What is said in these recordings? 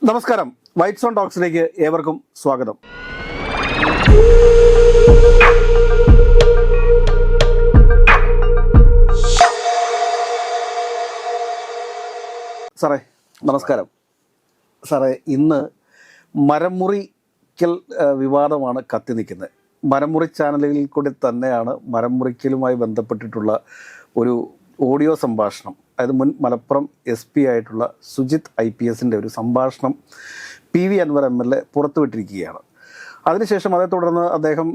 നമസ്കാരം, white zone ടോക്സിലേക്ക് ഏവർക്കും സ്വാഗതം. സാറേ നമസ്കാരം. സാറേ, ഇന്ന് മരമുറിക്കൽ വിവാദമാണ് കത്തി നിൽക്കുന്നത്. മരമുറി ചാനലുകളിൽ കൂടി തന്നെയാണ് മരമുറിക്കലുമായി ബന്ധപ്പെട്ടിട്ടുള്ള ഒരു ഓഡിയോ സംഭാഷണം, അതായത് മുൻ മലപ്പുറം SP ആയിട്ടുള്ള സുജിത് IPSൻ്റെ ഒരു സംഭാഷണം PV അൻവർ MLA പുറത്തുവിട്ടിരിക്കുകയാണ്. അതിനുശേഷം അതേ തുടർന്ന് അദ്ദേഹം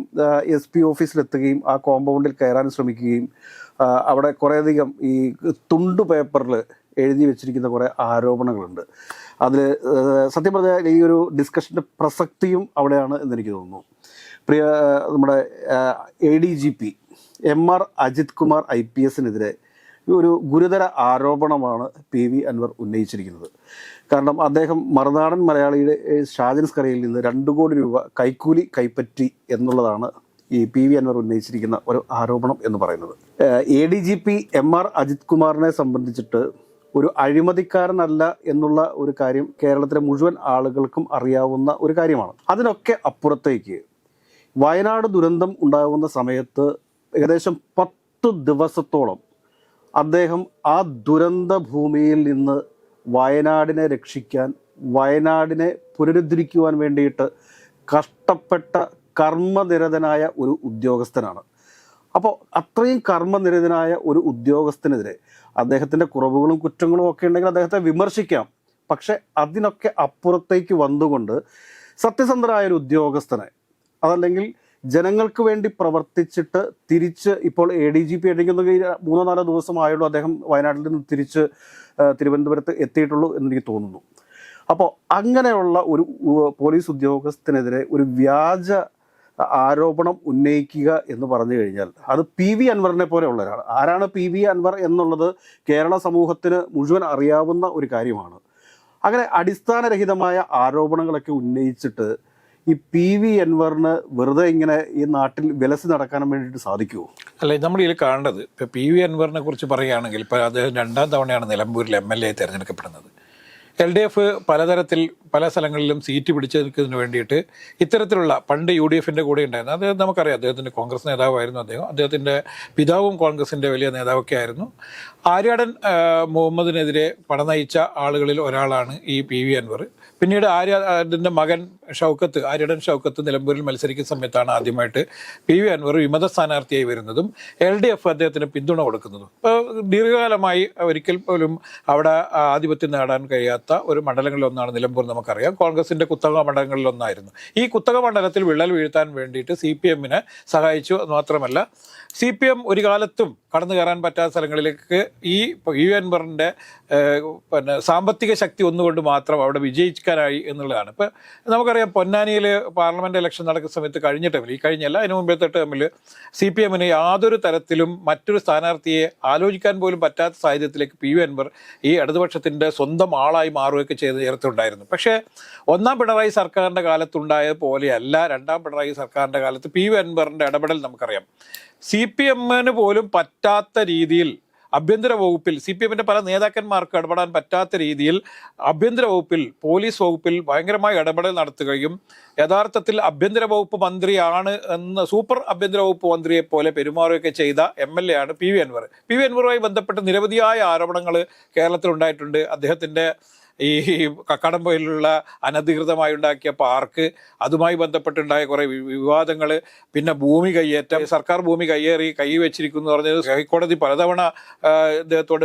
SP ഓഫീസിലെത്തുകയും ആ കോമ്പൗണ്ടിൽ കയറാൻ ശ്രമിക്കുകയും അവിടെ കുറേയധികം ഈ തുണ്ടു പേപ്പറിൽ എഴുതി വെച്ചിരിക്കുന്ന കുറേ ആരോപണങ്ങളുണ്ട്. അതിൽ സത്യം പറഞ്ഞാൽ ഈ ഒരു ഡിസ്കഷൻ്റെ പ്രസക്തിയും അവിടെയാണ് എന്നെനിക്ക് തോന്നുന്നു. പ്രിയ നമ്മുടെ ADGP MR അജിത് കുമാർ IPSനെതിരെ ഒരു ഗുരുതര ആരോപണമാണ് PV അൻവർ ഉന്നയിച്ചിരിക്കുന്നത്. കാരണം അദ്ദേഹം മറുനാടൻ മലയാളിയുടെ ഷാജൻസ്കരയിൽ നിന്ന് 2 കോടി രൂപ കൈക്കൂലി കൈപ്പറ്റി എന്നുള്ളതാണ് ഈ PV അൻവർ ഉന്നയിച്ചിരിക്കുന്ന ഒരു ആരോപണം എന്ന് പറയുന്നത്. ADGP MR അജിത് കുമാറിനെ സംബന്ധിച്ചിട്ട് ഒരു അഴിമതിക്കാരനല്ല എന്നുള്ള ഒരു കാര്യം കേരളത്തിലെ മുഴുവൻ ആളുകൾക്കും അറിയാവുന്ന ഒരു കാര്യമാണ്. അതിനൊക്കെ അപ്പുറത്തേക്ക് വയനാട് ദുരന്തം ഉണ്ടാകുന്ന സമയത്ത് ഏകദേശം 10 ദിവസത്തോളം അദ്ദേഹം ആ ദുരന്ത ഭൂമിയിൽ നിന്ന് വയനാടിനെ രക്ഷിക്കാൻ, വയനാടിനെ പുനരുദ്ധരിക്കുവാൻ വേണ്ടിയിട്ട് കഷ്ടപ്പെട്ട കർമ്മനിരതനായ ഒരു ഉദ്യോഗസ്ഥനാണ്. അപ്പോൾ അത്രയും കർമ്മനിരതനായ ഒരു ഉദ്യോഗസ്ഥനെതിരെ അദ്ദേഹത്തിൻ്റെ കുറവുകളും കുറ്റങ്ങളും ഒക്കെ ഉണ്ടെങ്കിൽ അദ്ദേഹത്തെ വിമർശിക്കാം. പക്ഷെ അതിനൊക്കെ അപ്പുറത്തേക്ക് വന്നുകൊണ്ട് സത്യസന്ധനായ ഒരു ഉദ്യോഗസ്ഥനെ, അതല്ലെങ്കിൽ ജനങ്ങൾക്ക് വേണ്ടി പ്രവർത്തിച്ചിട്ട് തിരിച്ച് ഇപ്പോൾ ADGP എനിക്ക് 3-4 ദിവസമായുള്ളൂ അദ്ദേഹം വയനാട്ടിൽ നിന്ന് തിരിച്ച് തിരുവനന്തപുരത്ത് എത്തിയിട്ടുള്ളൂ എന്നെനിക്ക് തോന്നുന്നു. അപ്പോൾ അങ്ങനെയുള്ള ഒരു പോലീസ് ഉദ്യോഗസ്ഥനെതിരെ ഒരു വ്യാജ ആരോപണം ഉന്നയിക്കുക എന്ന് പറഞ്ഞു കഴിഞ്ഞാൽ അത് PV അൻവറിനെ പോലെയുള്ള ഒരാൾ. ആരാണ് PV അൻവർ എന്നുള്ളത് കേരള സമൂഹത്തിന് മുഴുവൻ അറിയാവുന്ന ഒരു കാര്യമാണ്. അങ്ങനെ അടിസ്ഥാനരഹിതമായ ആരോപണങ്ങളൊക്കെ ഉന്നയിച്ചിട്ട് ഈ PV അൻവറിന് വെറുതെ ഇങ്ങനെ ഈ നാട്ടിൽ വിലസി നടക്കാൻ വേണ്ടിയിട്ട് സാധിക്കുമോ? അല്ല, നമ്മൾ ഇതിൽ കാണേണ്ടത് ഇപ്പോൾ PV അൻവറിനെ കുറിച്ച് പറയുകയാണെങ്കിൽ ഇപ്പോൾ അദ്ദേഹം 2ാം തവണയാണ് നിലമ്പൂരിൽ MLA തിരഞ്ഞെടുക്കപ്പെടുന്നത്. LDF പലതരത്തിൽ പല സ്ഥലങ്ങളിലും സീറ്റ് പിടിച്ചെടുക്കുന്നതിന് വേണ്ടിയിട്ട് ഇത്തരത്തിലുള്ള പണ്ട് UDFൻ്റെ കൂടെ ഉണ്ടായിരുന്നു. അദ്ദേഹം നമുക്കറിയാം, അദ്ദേഹത്തിൻ്റെ കോൺഗ്രസ് നേതാവായിരുന്നു. അദ്ദേഹത്തിൻ്റെ പിതാവും കോൺഗ്രസിൻ്റെ വലിയ നേതാവൊക്കെ ആയിരുന്നു. ആര്യാടൻ മുഹമ്മദിനെതിരെ പടനയിച്ച ആളുകളിൽ ഒരാളാണ് ഈ PV അൻവർ. പിന്നീട് ആര്യാടൻ്റെ മകൻ ആര്യാടൻ ഷൗക്കത്ത് നിലമ്പൂരിൽ മത്സരിക്കുന്ന സമയത്താണ് ആദ്യമായിട്ട് PV അൻവർ വിമത സ്ഥാനാർത്ഥിയായി വരുന്നതും LDF അദ്ദേഹത്തിന് പിന്തുണ കൊടുക്കുന്നതും. ഇപ്പോൾ ദീർഘകാലമായി ഒരിക്കൽ പോലും അവിടെ ആധിപത്യം നേടാൻ കഴിയാത്ത ഒരു മണ്ഡലങ്ങളിലൊന്നാണ് നിലമ്പൂർ. നമുക്കറിയാം, കോൺഗ്രസിൻ്റെ കുത്തക മണ്ഡലങ്ങളിലൊന്നായിരുന്നു. ഈ കുത്തക മണ്ഡലത്തിൽ വിള്ളൽ വീഴ്ത്താൻ വേണ്ടിയിട്ട് CPMനെ സഹായിച്ചു. മാത്രമല്ല CPM ഒരു കാലത്തും കടന്നു കയറാൻ പറ്റാത്ത സ്ഥലങ്ങളിലേക്ക് ഈ PV അൻവറിൻ്റെ സാമ്പത്തിക ശക്തി ഒന്നുകൊണ്ട് മാത്രം അവിടെ വിജയിക്കാനായി എന്നുള്ളതാണ്. ഇപ്പം നമുക്കറിയാം, പൊന്നാനിയിൽ പാർലമെൻറ്റ് ഇലക്ഷൻ നടക്കുന്ന സമയത്ത് കഴിഞ്ഞ കഴിഞ്ഞല്ല അതിന് മുമ്പത്തെ ടേമിൽ CPMന് യാതൊരു തരത്തിലും മറ്റൊരു സ്ഥാനാർത്ഥിയെ ആലോചിക്കാൻ പോലും പറ്റാത്ത സാഹചര്യത്തിലേക്ക് PV അൻവർ ഈ ഇടതുപക്ഷത്തിൻ്റെ സ്വന്തം ആളായി മാറുകയൊക്കെ ചെയ്ത് ചേർത്തുണ്ടായിരുന്നു. പക്ഷേ 1ാം പിണറായി സർക്കാരിൻ്റെ കാലത്തുണ്ടായ പോലെയല്ല 2ാം പിണറായി സർക്കാരിൻ്റെ കാലത്ത് PV അൻവറിൻ്റെ ഇടപെടൽ നമുക്കറിയാം. CPMന് പോലും പറ്റാത്ത രീതിയിൽ ആഭ്യന്തര വകുപ്പിൽ CPMൻ്റെ പല നേതാക്കന്മാർക്ക് ഇടപെടാൻ പറ്റാത്ത രീതിയിൽ ആഭ്യന്തര വകുപ്പിൽ, പോലീസ് വകുപ്പിൽ ഭയങ്കരമായ ഇടപെടൽ നടത്തുകയും യഥാർത്ഥത്തിൽ ആഭ്യന്തര വകുപ്പ് മന്ത്രിയാണ് എന്ന് സൂപ്പർ ആഭ്യന്തര വകുപ്പ് മന്ത്രിയെ പോലെ പെരുമാറുകയൊക്കെ ചെയ്ത MLA ആണ് PV അൻവർ. PV അൻവറുമായി ബന്ധപ്പെട്ട് നിരവധിയായ ആരോപണങ്ങൾ കേരളത്തിലുണ്ടായിട്ടുണ്ട്. അദ്ദേഹത്തിൻ്റെ ഈ കക്കാടംപൊയിലുള്ള അനധികൃതമായി ഉണ്ടാക്കിയ പാർക്ക്, അതുമായി ബന്ധപ്പെട്ടുണ്ടായ കുറേ വിവാദങ്ങൾ, പിന്നെ ഭൂമി കയ്യേറ്റം, സർക്കാർ ഭൂമി കൈവച്ചിരിക്കുന്നു എന്ന് പറഞ്ഞത് ഹൈക്കോടതി പലതവണ അദ്ദേഹത്തോട്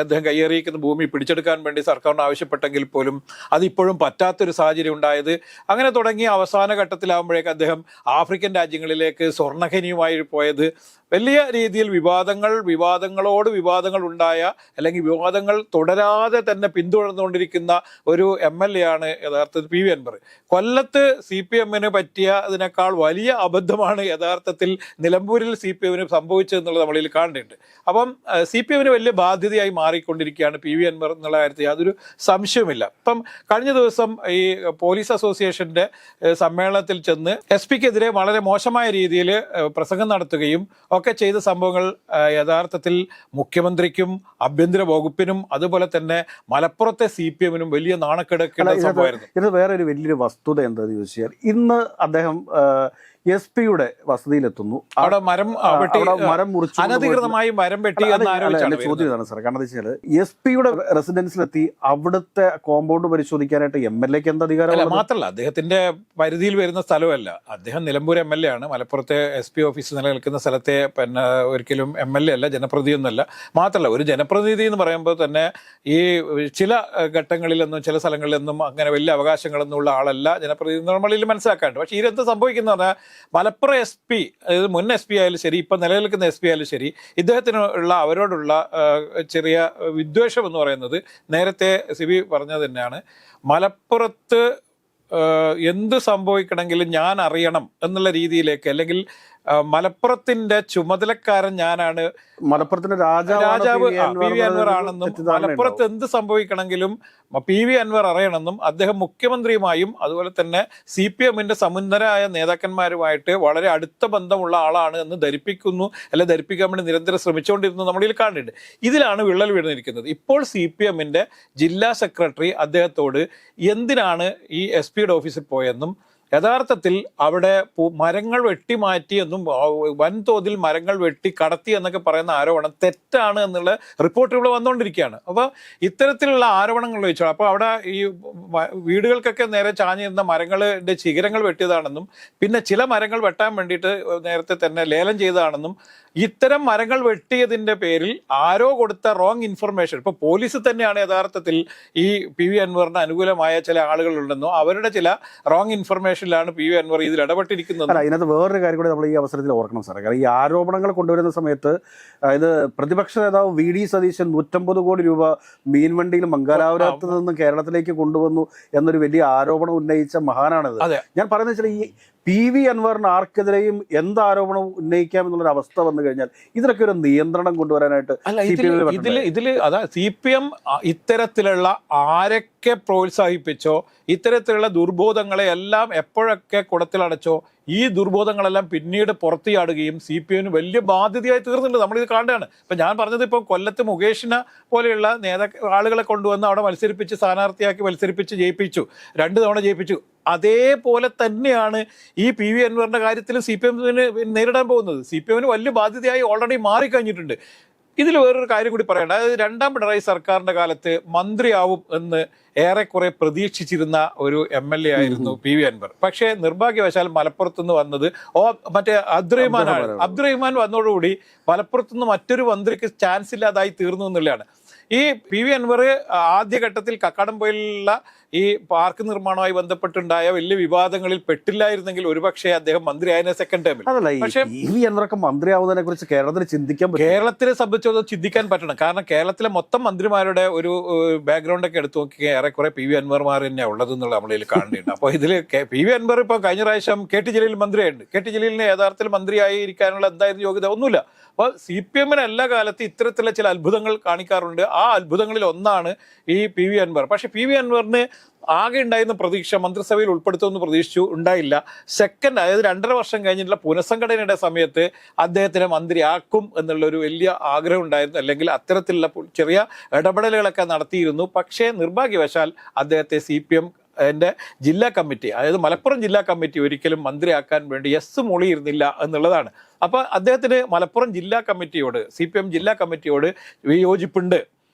അദ്ദേഹം കയ്യേറിയിരിക്കുന്ന ഭൂമി പിടിച്ചെടുക്കാൻ വേണ്ടി സർക്കാരിന് ആവശ്യപ്പെട്ടെങ്കിൽ പോലും അതിപ്പോഴും പറ്റാത്തൊരു സാഹചര്യം ഉണ്ടായത്. അങ്ങനെ തുടങ്ങി അവസാന ഘട്ടത്തിലാകുമ്പോഴേക്ക് അദ്ദേഹം ആഫ്രിക്കൻ രാജ്യങ്ങളിലേക്ക് സ്വർണ്ണഖനിയുമായി പോയത്. വലിയ രീതിയിൽ വിവാദങ്ങളോട് വിവാദങ്ങൾ ഉണ്ടായ, അല്ലെങ്കിൽ വിവാദങ്ങൾ തുടരാതെ തന്നെ പിന്തുടർന്നുകൊണ്ടിരിക്കുന്ന ഒരു MLA ആണ് യഥാർത്ഥത്തിൽ PV അൻവർ. കൊല്ലത്ത് CPMന് പറ്റിയ അതിനേക്കാൾ വലിയ അബദ്ധമാണ് യഥാർത്ഥത്തിൽ നിലമ്പൂരിൽ CPMന് സംഭവിച്ചതെന്നുള്ളത് നമ്മളിൽ കാണേണ്ടതുണ്ട്. അപ്പം CPMന് വലിയ ബാധ്യതയായി മാറിക്കൊണ്ടിരിക്കുകയാണ് PV അൻവർ എന്നുള്ള കാര്യത്തിൽ യാതൊരു സംശയവുമില്ല. ഇപ്പം കഴിഞ്ഞ ദിവസം ഈ പോലീസ് അസോസിയേഷൻ്റെ സമ്മേളനത്തിൽ ചെന്ന് SP-ക്കെതിരെ വളരെ മോശമായ രീതിയിൽ പ്രസംഗം നടത്തുകയും ഒക്കെ ചെയ്ത സംഭവങ്ങൾ യഥാർത്ഥത്തിൽ മുഖ്യമന്ത്രിക്കും ആഭ്യന്തര വകുപ്പിനും അതുപോലെ തന്നെ മലപ്പുറത്തെ CPM-നും വലിയ നാണക്കേടൊക്കെയുള്ള സംഭവമായിരുന്നു. ഇത് വേറെ ഒരു വലിയൊരു വസ്തുത എന്താണെന്ന് ചോദിച്ചാൽ, ഇന്ന് അദ്ദേഹം SP-യുടെ വസതിയിലെത്തുന്നു. അവിടെ മരം മുറിച്ചു അനധികൃതമായി മരം വെട്ടി എന്ന് ആരോപിച്ചാണ് ചോദ്യം ഇതാണ് സാർ. കാരണം എന്താ വെച്ചാൽ SP-യുടെ റെസിഡൻസിലെത്തി അവിടുത്തെ കോമ്പൗണ്ട് പരിശോധിക്കാനായിട്ട് MLA-ക്ക് എന്ത് അധികാരം? മാത്രമല്ല, അദ്ദേഹത്തിന്റെ പരിധിയിൽ വരുന്ന സ്ഥലമല്ല. അദ്ദേഹം നിലമ്പൂർ MLA ആണ്. മലപ്പുറത്തെ SP ഓഫീസ് നിലനിൽക്കുന്ന സ്ഥലത്തെ പിന്നെ ഒരിക്കലും MLA അല്ല, ജനപ്രതിനിധിയൊന്നുമല്ല. മാത്രമല്ല, ഒരു ജനപ്രതിനിധി എന്ന് പറയുമ്പോൾ തന്നെ ഈ ചില ഘട്ടങ്ങളിലൊന്നും ചില സ്ഥലങ്ങളിലൊന്നും അങ്ങനെ വലിയ അവകാശങ്ങളൊന്നും ഉള്ള ആളല്ല ജനപ്രതിനിധി നമ്മളിൽ മനസ്സിലാക്കാണ്ട്. പക്ഷേ ഇതെന്ത് സംഭവിക്കുന്ന പറഞ്ഞാൽ മലപ്പുറം SP, അതായത് മുൻ SP ആയാലും ശരി, ഇപ്പം നിലനിൽക്കുന്ന SP ആയാലും ശരി, ഇദ്ദേഹത്തിനുള്ള അവരോടുള്ള ചെറിയ വിദ്വേഷം എന്ന് പറയുന്നത് നേരത്തെ സിബി പറഞ്ഞത് തന്നെയാണ്. മലപ്പുറത്ത് എന്ത് സംഭവിക്കണമെങ്കിലും ഞാൻ അറിയണം എന്നുള്ള രീതിയിലേക്ക്, അല്ലെങ്കിൽ മലപ്പുറത്തിന്റെ ചുമതലക്കാരൻ ഞാനാണ്, മലപ്പുറത്തിന്റെ രാജാവ് PV അൻവർ ആണെന്നും മലപ്പുറത്ത് എന്ത് സംഭവിക്കണമെങ്കിലും PV അൻവർ അറിയണമെന്നും അദ്ദേഹം മുഖ്യമന്ത്രിയുമായും അതുപോലെ തന്നെ CPM-ന്റെ സമുന്നതരായ നേതാക്കന്മാരുമായിട്ട് വളരെ അടുത്ത ബന്ധമുള്ള ആളാണ് എന്ന് ധരിപ്പിക്കുന്നു, അല്ലെ ധരിപ്പിക്കാൻ വേണ്ടി നിരന്തരം ശ്രമിച്ചുകൊണ്ടിരുന്നു നമ്മളിൽ കാണുന്നുണ്ട്. ഇതിലാണ് വിള്ളൽ വീണിരിക്കുന്നത്. ഇപ്പോൾ CPM-ന്റെ ജില്ലാ സെക്രട്ടറി അദ്ദേഹത്തോട് എന്തിനാണ് ഈ SP-യുടെ ഓഫീസിൽ പോയെന്നും യഥാർത്ഥത്തിൽ അവിടെ മരങ്ങൾ വെട്ടിമാറ്റിയെന്നും വൻതോതിൽ മരങ്ങൾ വെട്ടി കടത്തി എന്നൊക്കെ പറയുന്ന ആരോപണം തെറ്റാണ് എന്നുള്ള റിപ്പോർട്ടുകൾ വന്നുകൊണ്ടിരിക്കുകയാണ്. അപ്പോൾ ഇത്തരത്തിലുള്ള ആരോപണങ്ങൾ വെച്ചു അപ്പോൾ അവിടെ ഈ വീടുകൾക്കൊക്കെ നേരെ ചാഞ്ഞിരുന്ന മരങ്ങളുടെ ശിഖരങ്ങൾ വെട്ടിയതാണെന്നും പിന്നെ ചില മരങ്ങൾ വെട്ടാൻ വേണ്ടിയിട്ട് നേരത്തെ തന്നെ ലേലം ചെയ്തതാണെന്നും ഇത്തരം മരങ്ങൾ വെട്ടിയതിൻ്റെ പേരിൽ ആരോ കൊടുത്ത റോങ് ഇൻഫർമേഷൻ, ഇപ്പോൾ പോലീസ് തന്നെയാണ് യഥാർത്ഥത്തിൽ ഈ PV അൻവറിന് അനുകൂലമായ ചില ആളുകളുണ്ടെന്നോ അവരുടെ ചില റോങ് ഇൻഫർമേഷനിലാണ് PV അൻവർ ഇതിൽ ഇടപെട്ടിരിക്കുന്നത്. അല്ല, ഇതിനകത്ത് വേറൊരു കാര്യം കൂടി നമ്മൾ ഈ അവസരത്തിൽ ഓർക്കണം സാറേ. കാരണം ഈ ആരോപണങ്ങൾ കൊണ്ടുവരുന്ന സമയത്ത് അതായത് പ്രതിപക്ഷ നേതാവ് VD സതീശൻ 150 കോടി രൂപ മീൻവണ്ടിയിൽ മംഗലാപുരത്ത് നിന്ന് കേരളത്തിലേക്ക് കൊണ്ടുവന്നു എന്നൊരു വലിയ ആരോപണം ഉന്നയിച്ച മഹാനാണിത്. ഞാൻ പറയുന്നത് വെച്ചാൽ ഈ PV അൻവറിന് ആർക്കെതിരെയും എന്ത് ആരോപണം ഉന്നയിക്കാം എന്നുള്ളൊരു അവസ്ഥ വന്നു കഴിഞ്ഞാൽ ഇതിനൊക്കെ ഒരു നിയന്ത്രണം കൊണ്ടുവരാനായിട്ട് അതാ CPM ഇത്തരത്തിലുള്ള ആരൊക്കെ പ്രോത്സാഹിപ്പിച്ചോ ഇത്തരത്തിലുള്ള ദുർബോധങ്ങളെ എല്ലാം എപ്പോഴൊക്കെ കുടത്തിലടച്ചോ ഈ ദുർബോധങ്ങളെല്ലാം പിന്നീട് പുറത്തു ചാടുകയും CPM-ന് വലിയ ബാധ്യതയായി തീർന്നിട്ടുണ്ട്. നമ്മളിത് കാണുകയാണ്. ഇപ്പം ഞാൻ പറഞ്ഞത് ഇപ്പോൾ കൊല്ലത്ത് മുകേഷിനെ പോലെയുള്ള ആളുകളെ കൊണ്ടുവന്ന് അവിടെ മത്സരിപ്പിച്ച് സ്ഥാനാർത്ഥിയാക്കി മത്സരിപ്പിച്ച് ജയിപ്പിച്ചു, 2 തവണ ജയിപ്പിച്ചു. അതേപോലെ തന്നെയാണ് ഈ PV അൻവറിന്റെ കാര്യത്തിൽ CPM-ന് നേരിടാൻ പോകുന്നത്. CPM-ന് വലിയ ബാധ്യതയായി ഓൾറെഡി മാറിക്കഴിഞ്ഞിട്ടുണ്ട്. ഇതിൽ വേറൊരു കാര്യം കൂടി പറയണ്ട. അതായത് 2ാം പിണറായി സർക്കാരിന്റെ കാലത്ത് മന്ത്രിയാവും എന്ന് ഏറെക്കുറെ പ്രതീക്ഷിച്ചിരുന്ന ഒരു MLA ആയിരുന്നു PV അൻവർ. പക്ഷേ നിർഭാഗ്യവശാൽ മലപ്പുറത്തുനിന്ന് വന്നത് മറ്റേ അബ്ദുറഹിമാനാണ്. അബ്ദുറഹിമാൻ വന്നതോടുകൂടി മലപ്പുറത്തുനിന്ന് മറ്റൊരു മന്ത്രിക്ക് ചാൻസ് ഇല്ലാതായി തീർന്നു എന്നുള്ളതാണ്. ഈ PV അൻവർ ആദ്യഘട്ടത്തിൽ കക്കാടംപൊയിലുള്ള ഈ പാർക്ക് നിർമ്മാണവുമായി ബന്ധപ്പെട്ടുണ്ടായ വലിയ വിവാദങ്ങളിൽ പെട്ടില്ലായിരുന്നെങ്കിൽ ഒരുപക്ഷെ അദ്ദേഹം മന്ത്രിയായ സെക്കൻഡ് ടൈമിൽ. പക്ഷേ മന്ത്രിയാവുന്നതിനെ കുറിച്ച് കേരളത്തിൽ ചിന്തിക്കാൻ കേരളത്തിനെ സംബന്ധിച്ചോളം ചിന്തിക്കാൻ പറ്റണം. കാരണം കേരളത്തിലെ മൊത്തം മന്ത്രിമാരുടെ ഒരു ബാക്ക്ഗ്രൗണ്ട് ഒക്കെ എടുത്തു നോക്കി ഏറെക്കുറെ PV അൻവർമാർ തന്നെയാണ് ഉള്ളത് എന്നുള്ള നമ്മളിൽ കാണുന്നുണ്ട്. അപ്പോൾ ഇതിൽ PV അൻവർ ഇപ്പോൾ കഴിഞ്ഞ പ്രാവശ്യം KT ജലീൽ മന്ത്രിയായിട്ടുണ്ട്. KT ജലീലിന് യഥാർത്ഥത്തിൽ മന്ത്രിയായി ഇരിക്കാനുള്ള എന്തായിരുന്നു യോഗ്യത? ഒന്നുമില്ല. അപ്പോൾ CPM-ന് എല്ലാ കാലത്തും ഇത്തരത്തിലുള്ള ചില അത്ഭുതങ്ങൾ കാണിക്കാറുണ്ട്. ആ അത്ഭുതങ്ങളിൽ ഒന്നാണ് ഈ PV അൻവർ. പക്ഷെ PV അൻവറിന് ആകെ ഉണ്ടായിരുന്ന പ്രതീക്ഷ മന്ത്രിസഭയിൽ ഉൾപ്പെടുത്തുമെന്ന് പ്രതീക്ഷിച്ചു, ഉണ്ടായില്ല. സെക്കൻഡ്, അതായത് 2.5 വർഷം കഴിഞ്ഞിട്ടുള്ള പുനഃസംഘടനയുടെ സമയത്ത് അദ്ദേഹത്തിനെ മന്ത്രിയാക്കും എന്നുള്ളൊരു വലിയ ആഗ്രഹം ഉണ്ടായിരുന്നു. അല്ലെങ്കിൽ അത്തരത്തിലുള്ള ചെറിയ ഇടപെടലുകളൊക്കെ നടത്തിയിരുന്നു. പക്ഷേ നിർഭാഗ്യവശാൽ അദ്ദേഹത്തെ CPM-ന്റെ ജില്ലാ കമ്മിറ്റി, അതായത് മലപ്പുറം ജില്ലാ കമ്മിറ്റി ഒരിക്കലും മന്ത്രിയാക്കാൻ വേണ്ടി മൊഴിയിരുന്നില്ല എന്നുള്ളതാണ്. അപ്പോൾ അദ്ദേഹത്തിന് മലപ്പുറം ജില്ലാ കമ്മിറ്റിയോട്, CPM ജില്ലാ കമ്മിറ്റിയോട് വിയോജിപ്പുണ്ട്.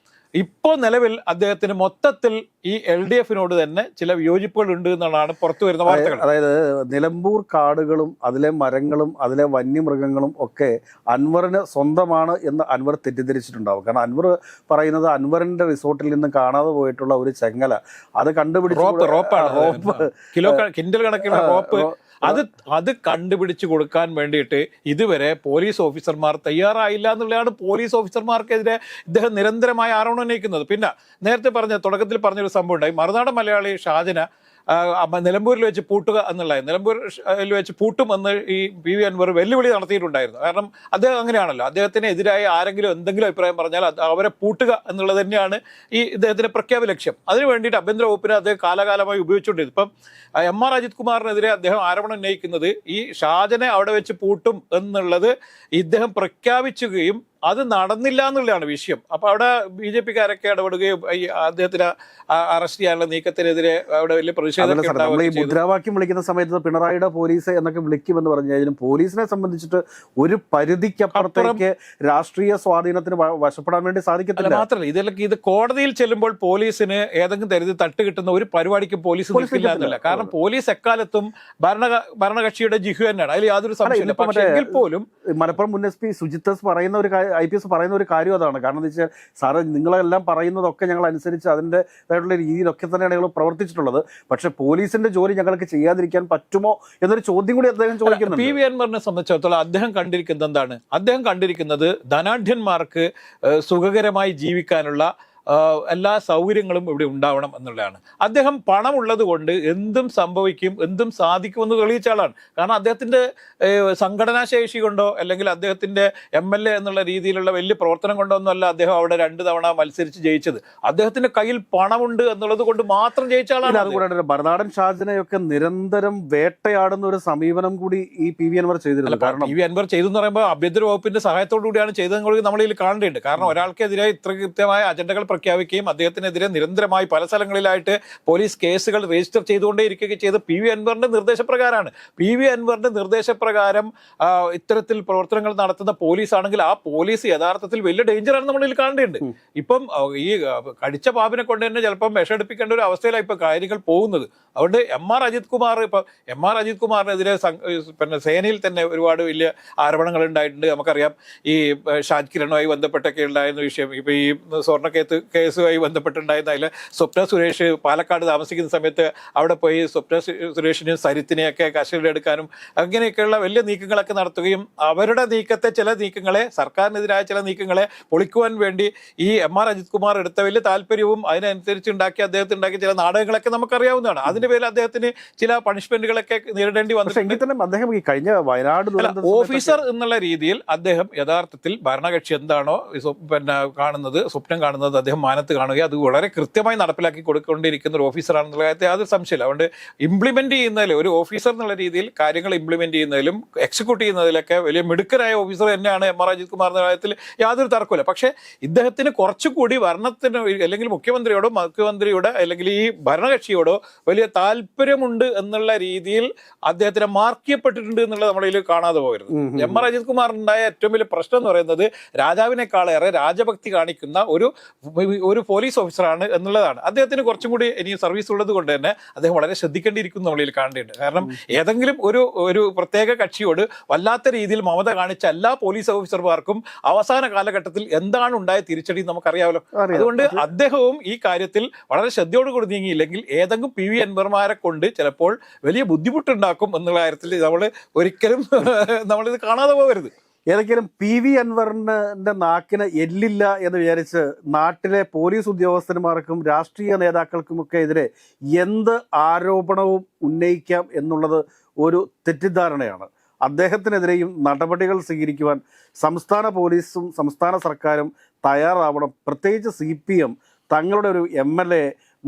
ഇപ്പോൾ നിലവിൽ അദ്ദേഹത്തിന് മൊത്തത്തിൽ ഈ LDF-നോട് തന്നെ ചില വിയോജിപ്പുകൾ ഉണ്ട് എന്നുള്ളതാണ് പുറത്തു വരുന്ന വാർത്തകൾ. അതായത് നിലമ്പൂർ കാടുകളും അതിലെ മരങ്ങളും അതിലെ വന്യമൃഗങ്ങളും ഒക്കെ അൻവറിന് സ്വന്തമാണ് എന്ന് അൻവർ തെറ്റിദ്ധരിച്ചിട്ടുണ്ടാവും. കാരണം അൻവർ പറയുന്നത് അൻവറിന്റെ റിസോർട്ടിൽ നിന്ന് കാണാതെ പോയിട്ടുള്ള ഒരു ചെങ്ങല അത് കണ്ടുപിടിച്ച് കിൻഡൽ കണക്കിന് റോപ്പ് അത് കണ്ടുപിടിച്ചു കൊടുക്കാൻ വേണ്ടിയിട്ട് ഇതുവരെ പോലീസ് ഓഫീസർമാർ തയ്യാറായില്ല എന്നുള്ളതാണ് പോലീസ് ഓഫീസർമാർക്കെതിരെ ഇദ്ദേഹം നിരന്തരമായ ആരോപണം ഉന്നയിക്കുന്നത്. പിന്നെ നേരത്തെ തുടക്കത്തിൽ പറഞ്ഞൊരു സംഭവം ഉണ്ടായി. മറുനാടൻ മലയാളി ഷാജന നിലമ്പൂരിൽ വെച്ച് പൂട്ടുക എന്നുള്ളത്, നിലമ്പൂരിൽ വെച്ച് പൂട്ടും എന്ന് ഈ PV അൻവർ വെല്ലുവിളി നടത്തിയിട്ടുണ്ടായിരുന്നു. കാരണം അദ്ദേഹം അങ്ങനെയാണല്ലോ, അദ്ദേഹത്തിന് എതിരായി ആരെങ്കിലും എന്തെങ്കിലും അഭിപ്രായം പറഞ്ഞാൽ അവരെ പൂട്ടുക എന്നുള്ളത് തന്നെയാണ് ഈ ഇദ്ദേഹത്തിന്റെ പ്രഖ്യാപന ലക്ഷ്യം. അതിനു വേണ്ടിയിട്ട് ആഭ്യന്തര വകുപ്പിനെ അദ്ദേഹം കാലാകാലമായി ഉപയോഗിച്ചുകൊണ്ടിരുന്നു. ഇപ്പം MR അജിത് കുമാറിനെതിരെ അദ്ദേഹം ആരോപണം ഉന്നയിക്കുന്നത് ഈ ഷാജനെ അവിടെ വെച്ച് പൂട്ടും എന്നുള്ളത് ഇദ്ദേഹം പ്രഖ്യാപിച്ചുകയും അത് നടന്നില്ല എന്നുള്ളതാണ് വിഷയം. അപ്പൊ അവിടെ BJP-കാരൊക്കെ ഇടപെടുകയും ഈ അദ്ദേഹത്തിന് അറസ്റ്റ് ചെയ്യാനുള്ള നീക്കത്തിനെതിരെ അവിടെ വലിയ പ്രതിഷേധം. ഈ മുദ്രാവാക്യം വിളിക്കുന്ന സമയത്ത് പിണറായിയുടെ പോലീസ് എന്നൊക്കെ വിളിക്കുമെന്ന് പറഞ്ഞു കഴിഞ്ഞാൽ പോലീസിനെ സംബന്ധിച്ചിട്ട് ഒരു പരിധിക്കപ്പുറത്തേക്ക് രാഷ്ട്രീയ സ്വാധീനത്തിന് വശപ്പെടാൻ വേണ്ടി സാധിക്കത്തില്ല. മാത്രമല്ല ഇത് കോടതിയിൽ ചെല്ലുമ്പോൾ പോലീസിന് ഏതെങ്കിലും തരത്തിൽ തട്ട് കിട്ടുന്ന ഒരു പരിപാടിക്കും പോലീസ് നിൽക്കില്ല എന്നല്ല. കാരണം പോലീസ് എക്കാലത്തും ഭരണകക്ഷിയുടെ ജിഹു തന്നെയാണ്, അതിൽ യാതൊരു സംശയമില്ല. പക്ഷേ എങ്കിൽ പോലും മലപ്പുറം മുൻ SP സുജിത്ത് പറയുന്ന ഒരു IPS പറയുന്ന ഒരു കാര്യം അതാണ്. കാരണം എന്താ വെച്ചാൽ സാറ് നിങ്ങളെല്ലാം പറയുന്നതൊക്കെ ഞങ്ങൾ അനുസരിച്ച് അതിൻ്റെതായിട്ടുള്ള രീതിയിലൊക്കെ തന്നെയാണ് ഞങ്ങൾ പ്രവർത്തിച്ചിട്ടുള്ളത്. പക്ഷെ പോലീസിന്റെ ജോലി ഞങ്ങൾക്ക് ചെയ്യാതിരിക്കാൻ പറ്റുമോ എന്നൊരു ചോദ്യം കൂടി അദ്ദേഹം ചോദിക്കുന്നുണ്ട്. PV അൻവറിനെ സംബന്ധിച്ചിടത്തോളം അദ്ദേഹം കണ്ടിരിക്കുന്നത് എന്താണ്? അദ്ദേഹം കണ്ടിരിക്കുന്നത് ധനാഢ്യന്മാർക്ക് സുഖകരമായി ജീവിക്കാനുള്ള എല്ലാ സൗകര്യങ്ങളും ഇവിടെ ഉണ്ടാവണം എന്നുള്ളതാണ്. അദ്ദേഹം പണമുള്ളത് കൊണ്ട് എന്തും സംഭവിക്കും, എന്തും സാധിക്കുമെന്ന് തെളിയിച്ച ആളാണ്. കാരണം അദ്ദേഹത്തിന്റെ സംഘടനാ ശേഷി കൊണ്ടോ അല്ലെങ്കിൽ അദ്ദേഹത്തിന്റെ MLA എന്നുള്ള രീതിയിലുള്ള വലിയ പ്രവർത്തനം കൊണ്ടോ ഒന്നുമല്ല അദ്ദേഹം അവിടെ 2 തവണ മത്സരിച്ച് ജയിച്ചത്. അദ്ദേഹത്തിന്റെ കയ്യിൽ പണമുണ്ട് എന്നുള്ളത് കൊണ്ട് മാത്രം ജയിച്ച ആളാണ്. അതുകൂടാണ്ട് ഭരനാടൻ ഷാജിനെയൊക്കെ നിരന്തരം വേട്ടയാടുന്ന ഒരു സമീപനം കൂടി ഈ PV അൻവർ ചെയ്തിരുന്നു. കാരണം PV അൻവർ ചെയ്തെന്ന് പറയുമ്പോൾ ആഭ്യന്തര വകുപ്പിന്റെ സഹായത്തോടു കൂടിയാണ് ചെയ്തതെന്ന് നമ്മളിൽ കാണേണ്ടതുണ്ട്. കാരണം ഒരാൾക്കെതിരെ ഇത്ര കൃത്യമായ അജണ്ടകൾ പ്രഖ്യാപിക്കുകയും അദ്ദേഹത്തിനെതിരെ നിരന്തരമായി പല സ്ഥലങ്ങളിലായിട്ട് പോലീസ് കേസുകൾ രജിസ്റ്റർ ചെയ്തുകൊണ്ടേ ഇരിക്കുകയും ചെയ്ത് PV അൻവറിന്റെ നിർദ്ദേശപ്രകാരമാണ്. PV അൻവറിന്റെ നിർദ്ദേശപ്രകാരം ഇത്തരത്തിൽ പ്രവർത്തനങ്ങൾ നടത്തുന്ന പോലീസ് ആണെങ്കിൽ ആ പോലീസ് യഥാർത്ഥത്തിൽ വലിയ ഡേഞ്ചറാണ് നമ്മളിൽ കാണേണ്ടതുണ്ട്. ഇപ്പം ഈ കടിച്ച പാമ്പിനെ കൊണ്ട് തന്നെ ചിലപ്പം വിഷമെടുപ്പിക്കേണ്ട ഒരു അവസ്ഥയിലാണ് ഇപ്പൊ കാര്യങ്ങൾ പോകുന്നത്. അതുകൊണ്ട് MR അജിത് കുമാർ ഇപ്പൊ MR അജിത് കുമാറിനെതിരെ പിന്നെ സേനയിൽ തന്നെ ഒരുപാട് വലിയ ആരോപണങ്ങൾ ഉണ്ടായിട്ടുണ്ട്. നമുക്കറിയാം ഈ ഷാജ് കിരണുമായി ബന്ധപ്പെട്ടൊക്കെ ഉണ്ടായിരുന്ന വിഷയം. ഇപ്പൊ ഈ കേസുമായി ബന്ധപ്പെട്ടുണ്ടായിരുന്ന അതിൽ സ്വപ്ന സുരേഷ് പാലക്കാട് താമസിക്കുന്ന സമയത്ത് അവിടെ പോയി സ്വപ്ന സുരേഷിനെയും സരിത്തിനെയൊക്കെ കസ്റ്റഡിയിലെടുക്കാനും അങ്ങനെയൊക്കെയുള്ള വലിയ നീക്കങ്ങളൊക്കെ നടത്തുകയും അവരുടെ ചില നീക്കങ്ങളെ സർക്കാരിനെതിരായ ചില നീക്കങ്ങളെ പൊളിക്കുവാൻ വേണ്ടി ഈ MR അജിത് കുമാർ എടുത്ത വലിയ താല്പര്യവും അതിനനുസരിച്ച് അദ്ദേഹത്തിന് ഉണ്ടാക്കിയ ചില നാടകങ്ങളൊക്കെ നമുക്കറിയാവുന്നതാണ്. അതിന്റെ പേരിൽ അദ്ദേഹത്തിന് ചില പണിഷ്മെന്റുകളൊക്കെ നേരിടേണ്ടി വന്നിട്ടുണ്ട്. അദ്ദേഹം ഈ കഴിഞ്ഞ വയനാട് ഓഫീസർ എന്നുള്ള രീതിയിൽ അദ്ദേഹം യഥാർത്ഥത്തിൽ ഭരണകക്ഷി എന്താണോ പിന്നെ സ്വപ്നം കാണുന്നത് അദ്ദേഹം മാനത്ത് കാണുകയും അത് വളരെ കൃത്യമായി നടപ്പിലാക്കി കൊടുക്കൊണ്ടിരിക്കുന്ന ഒരു ഓഫീസറാണെന്നുള്ള കാര്യത്തിൽ യാതൊരു സംശയമില്ല. അതുകൊണ്ട് ഇംപ്ലിമെന്റ് ചെയ്യുന്നതിൽ ഒരു ഓഫീസർ എന്നുള്ള രീതിയിൽ കാര്യങ്ങൾ ഇംപ്ലിമെന്റ് ചെയ്യുന്നതിലും എക്സിക്യൂട്ട് ചെയ്യുന്നതിലൊക്കെ വലിയ മിടുക്കരായ ഓഫീസർ തന്നെയാണ് MR അജിത് കുമാർ എന്ന കാര്യത്തിൽ യാതൊരു തർക്കമില്ല. പക്ഷേ ഇദ്ദേഹത്തിന് കുറച്ചുകൂടി ഭരണത്തിന് അല്ലെങ്കിൽ മുഖ്യമന്ത്രിയുടെ അല്ലെങ്കിൽ ഈ ഭരണകക്ഷിയോടോ വലിയ താല്പര്യമുണ്ട് എന്നുള്ള രീതിയിൽ അദ്ദേഹത്തിന് മാർക്ക് ചെയ്യപ്പെട്ടിട്ടുണ്ട് എന്നുള്ളത് നമ്മളിൽ കാണാതെ പോകരുത്. MR അജിത് കുമാറിനുണ്ടായ ഏറ്റവും വലിയ പ്രശ്നം എന്ന് പറയുന്നത് രാജാവിനേക്കാളേറെ രാജഭക്തി കാണിക്കുന്ന ഒരു പോലീസ് ഓഫീസറാണ് എന്നുള്ളതാണ്. അദ്ദേഹത്തിന് കുറച്ചും കൂടി ഇനി സർവീസ് ഉള്ളത് കൊണ്ട് തന്നെ അദ്ദേഹം വളരെ ശ്രദ്ധിക്കേണ്ടിയിരിക്കുന്നു നമ്മളിൽ കാണേണ്ടതുണ്ട്. കാരണം ഏതെങ്കിലും ഒരു പ്രത്യേക കക്ഷിയോട് വല്ലാത്ത രീതിയിൽ മമത കാണിച്ച എല്ലാ പോലീസ് ഓഫീസർമാർക്കും അവസാന കാലഘട്ടത്തിൽ എന്താണ് ഉണ്ടായ തിരിച്ചടി നമുക്കറിയാമല്ലോ. അതുകൊണ്ട് അദ്ദേഹവും ഈ കാര്യത്തിൽ വളരെ ശ്രദ്ധയോടുകൂടി നീങ്ങിയില്ലെങ്കിൽ ഏതെങ്കിലും PV അൻവർമാരെ കൊണ്ട് ചിലപ്പോൾ വലിയ ബുദ്ധിമുട്ടുണ്ടാക്കും എന്നുള്ള കാര്യത്തിൽ ഒരിക്കലും നമ്മളിത് കാണാതെ പോകരുത്. ഏതൊക്കെയാലും PV അൻവറിന്റെ നാക്കിന് എല്ലില്ല എന്ന് വിചാരിച്ച് നാട്ടിലെ പോലീസ് ഉദ്യോഗസ്ഥന്മാർക്കും രാഷ്ട്രീയ നേതാക്കൾക്കുമൊക്കെ എതിരെ എന്ത് ആരോപണവും ഉന്നയിക്കാം എന്നുള്ളത് ഒരു തെറ്റിദ്ധാരണയാണ്. അദ്ദേഹത്തിനെതിരെയും നടപടികൾ സ്വീകരിക്കുവാൻ സംസ്ഥാന പോലീസും സംസ്ഥാന സർക്കാരും തയ്യാറാവണം. പ്രത്യേകിച്ച് CPM തങ്ങളുടെ ഒരു MLA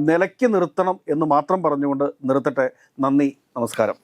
നിലയ്ക്ക് നിർത്തണം എന്ന് മാത്രം പറഞ്ഞുകൊണ്ട് നിർത്തട്ടെ. നന്ദി, നമസ്കാരം.